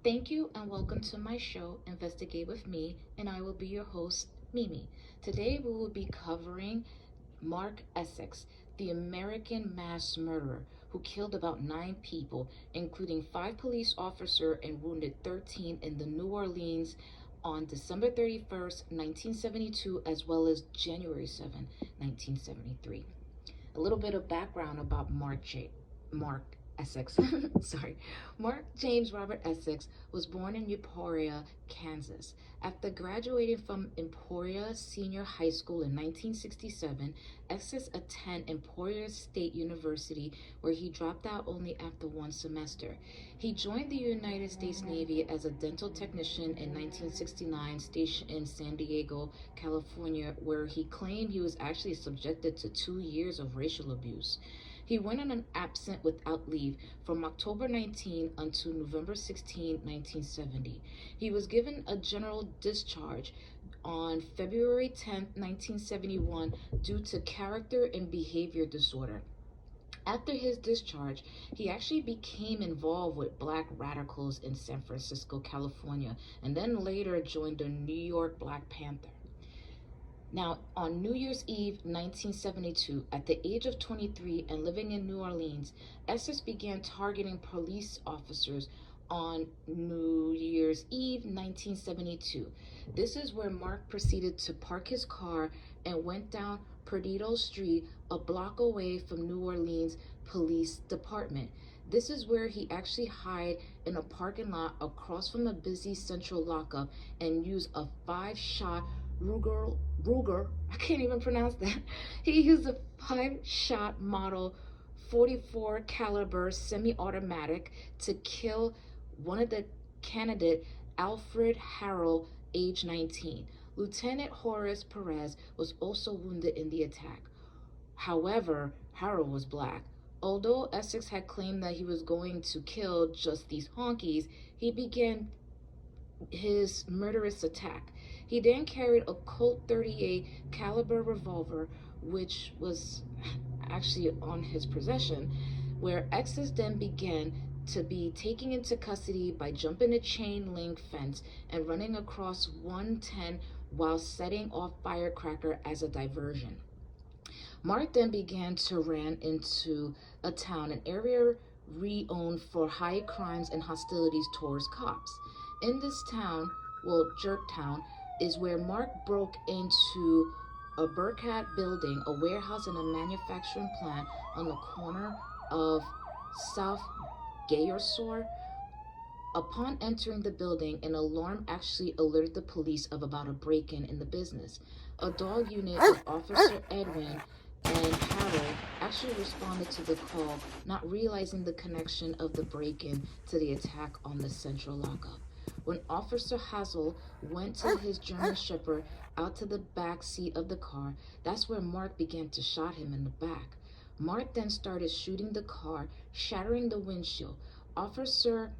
Thank you and welcome to my show, Investigate with Me, and I will be your host, Mimi. Today we will be covering Mark Essex, the American mass murderer who killed about 9 people, including 5 police officers and wounded 13 in the New Orleans on December 31st, 1972, as well as January 7, 1973. A little bit of background about Mark Essex. Sorry. Mark James Robert Essex was born in Emporia, Kansas. After graduating from Emporia Senior High School in 1967, Essex attended Emporia State University, where he dropped out only after one semester. He joined the United States Navy as a dental technician in 1969, stationed in San Diego, California, where he claimed he was actually subjected to 2 years of racial abuse. He went on an absent without leave from October 19 until November 16, 1970. He was given a general discharge on February 10, 1971, due to character and behavior disorder. After his discharge, he actually became involved with black radicals in San Francisco, California, and then later joined the New York Black Panther. Now, on New Year's Eve 1972, at the age of 23 and living in New Orleans, Essex began targeting police officers on New Year's Eve 1972. This is where Mark proceeded to park his car and went down Perdido Street, a block away from New Orleans Police Department. This is where he actually hid in a parking lot across from a busy central lockup and used a 5-shot Ruger, I can't even pronounce that. He used a 5-shot model 44 caliber semi-automatic to kill one of the candidate, Alfred Harrell, age 19. Lieutenant Horace Perez was also wounded in the attack. However, Harrell was black. Although Essex had claimed that he was going to kill just these honkies, he began his murderous attack. He then carried a Colt 38 caliber revolver, which was actually on his possession, where Essex then began to be taken into custody by jumping a chain link fence and running across 110 while setting off firecracker as a diversion. Mark then began to run into a town, an area renowned for high crimes and hostilities towards cops. In this town, Jerktown, is where Mark broke into a Burkhat building, a warehouse and a manufacturing plant on the corner of South Gayosor. Upon entering the building, an alarm actually alerted the police of about a break-in in the business. A dog unit of Officer Edwin and Harold actually responded to the call, not realizing the connection of the break-in to the attack on the central lockup. When Officer Hazel went to his German Shepherd out to the back seat of the car, that's where Mark began to shot him in the back. Mark then started shooting the car, shattering the windshield. Officer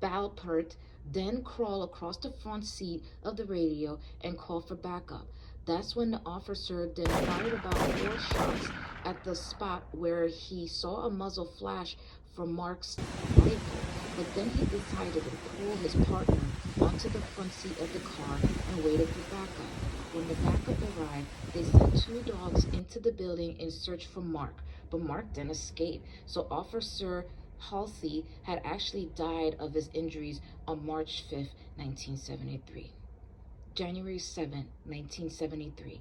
Balpert then crawled across the front seat of the radio and called for backup. That's when the officer then fired about 4 shots at the spot where he saw a muzzle flash from Mark's rifle, but then he decided to pull his partner onto the front seat of the car and waited for backup. When the backup arrived, they sent 2 dogs into the building in search for Mark, but Mark then escaped. So Officer Halsey had actually died of his injuries on March 5th, 1973. January 7, 1973.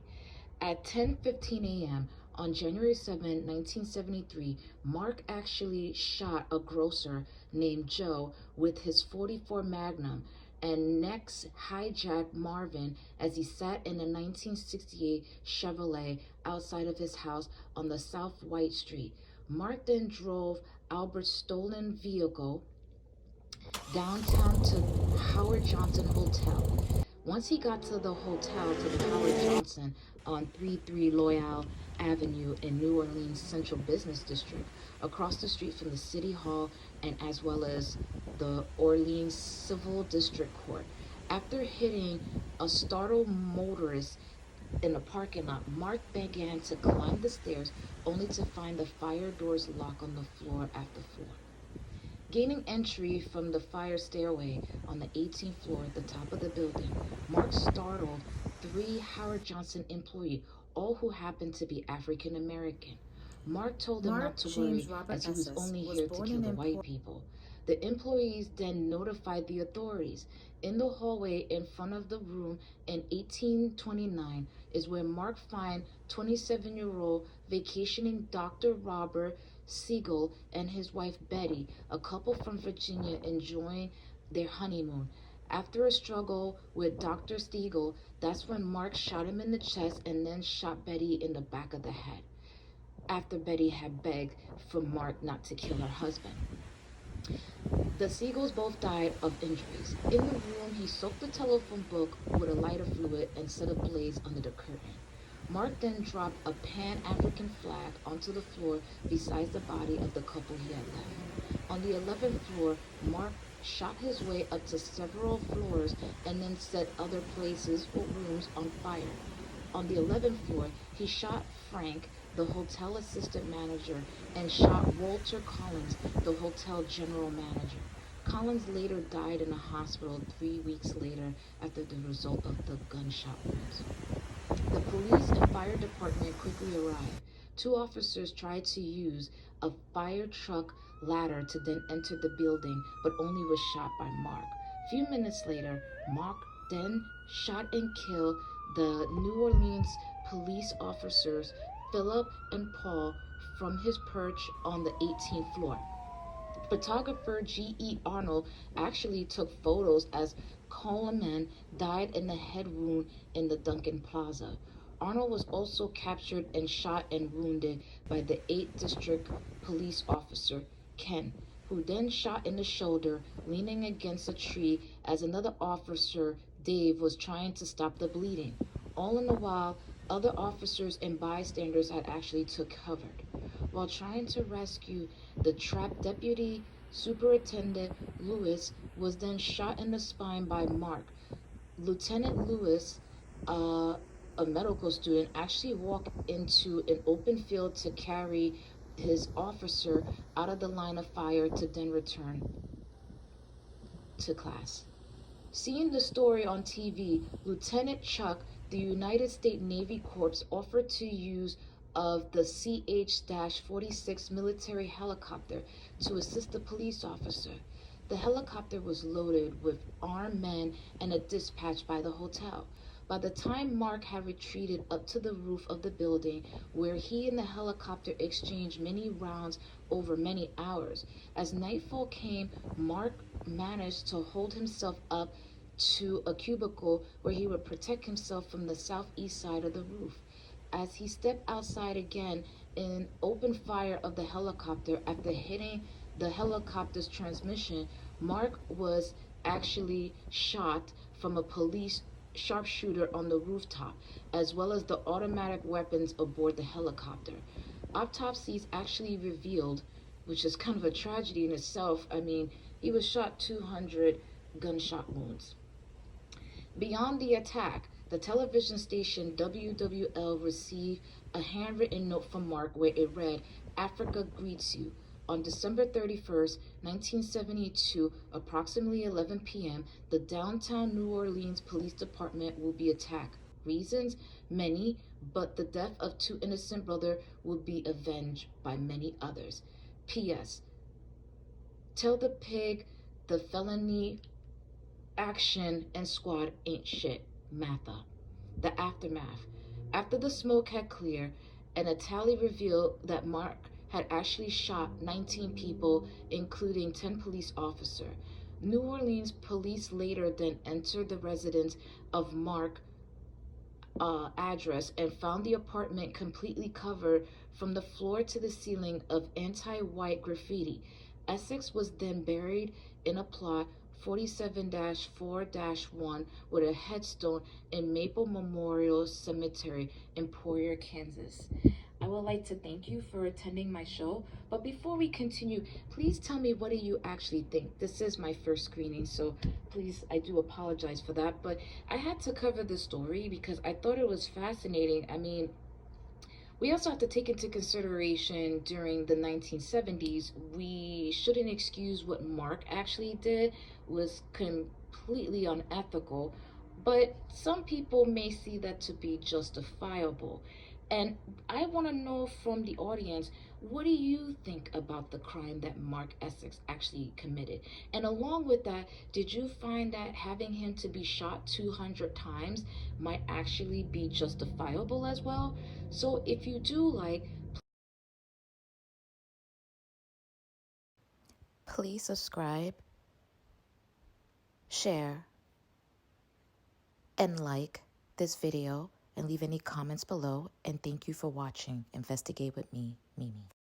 At 10:15 a.m. on January 7, 1973, Mark actually shot a grocer named Joe with his 44 Magnum and next hijacked Marvin as he sat in a 1968 Chevrolet outside of his house on the South White Street. Mark then drove Albert's stolen vehicle downtown to Howard Johnson Hotel. Once he got to the hotel, to the Howard Johnson on 33 Loyal Avenue in New Orleans Central Business District, across the street from the City Hall and as well as the Orleans Civil District Court. After hitting a startled motorist in the parking lot, Mark began to climb the stairs only to find the fire doors locked on the floor at the floor. Gaining entry from the fire stairway on the 18th floor at the top of the building, Mark startled three Howard Johnson employees, all who happened to be African American. Mark told them not to worry, James Robert as he was Essex only was here to born kill in the white people. The employees then notified the authorities. In the hallway in front of the room in 1829 is where Mark finds 27-year-old vacationing Dr. Robert Siegel and his wife Betty, a couple from Virginia enjoying their honeymoon. After a struggle with Dr. Siegel, that's when Mark shot him in the chest and then shot Betty in the back of the head, after Betty had begged for Mark not to kill her husband. The Siegels both died of injuries. In the room, he soaked the telephone book with a lighter fluid and set a blaze under the curtain. Mark then dropped a Pan-African flag onto the floor beside the body of the couple he had left. On the 11th floor, Mark shot his way up to several floors and then set other places or rooms on fire. On the 11th floor, he shot Frank, the hotel assistant manager, and shot Walter Collins, the hotel general manager. Collins later died in a hospital 3 weeks later after the result of the gunshot wounds. The police and fire department quickly arrived. Two officers tried to use a fire truck ladder to then enter the building, but only was shot by Mark. A few minutes later, Mark then shot and killed the New Orleans police officers Philip and Paul from his perch on the 18th floor. Photographer G.E. Arnold actually took photos as Coleman died in the head wound in the Duncan Plaza. Arnold was also captured and shot and wounded by the 8th District police officer, Ken, who then shot in the shoulder, leaning against a tree as another officer, Dave, was trying to stop the bleeding. All in the while, other officers and bystanders had actually took cover. While trying to rescue the trapped deputy, Superintendent Lewis was then shot in the spine by Mark. Lieutenant Lewis, a medical student, actually walked into an open field to carry his officer out of the line of fire to then return to class. Seeing the story on TV, Lieutenant Chuck, the United States Navy Corps, offered to use of the CH-46 military helicopter to assist the police officer. The helicopter was loaded with armed men and a dispatch by the hotel. By the time Mark had retreated up to the roof of the building, where he and the helicopter exchanged many rounds over many hours, as nightfall came, Mark managed to hold himself up to a cubicle where he would protect himself from the southeast side of the roof. As he stepped outside again in open fire of the helicopter after hitting the helicopter's transmission, Mark was actually shot from a police sharpshooter on the rooftop, as well as the automatic weapons aboard the helicopter. Autopsies actually revealed, which is kind of a tragedy in itself, he was shot 200 gunshot wounds. Beyond the attack, the television station WWL received a handwritten note from Mark where it read, "Africa greets you. On December 31st, 1972, approximately 11 p.m., the downtown New Orleans Police Department will be attacked. Reasons? Many, but the death of two innocent brothers will be avenged by many others. P.S. Tell the pig the felony action and squad ain't shit. Matha." The aftermath. After the smoke had cleared, and a tally revealed that Mark had actually shot 19 people, including 10 police officers. New Orleans police later then entered the residence of Mark address and found the apartment completely covered from the floor to the ceiling of anti-white graffiti. Essex was then buried in a plot 47-4-1 with a headstone in Maple Memorial Cemetery in Poirier, Kansas. I would like to thank you for attending my show, but before we continue, please tell me, what do you actually think? This is my first screening, so please, I do apologize for that, but I had to cover the story because I thought it was fascinating. We also have to take into consideration during the 1970s, we shouldn't excuse what Mark actually did was completely unethical, but some people may see that to be justifiable. And I want to know from the audience, what do you think about the crime that Mark Essex actually committed? And along with that, did you find that having him to be shot 200 times might actually be justifiable as well? So if you do like, please subscribe, share, and like this video and leave any comments below. And thank you for watching Investigate with me, Mimi.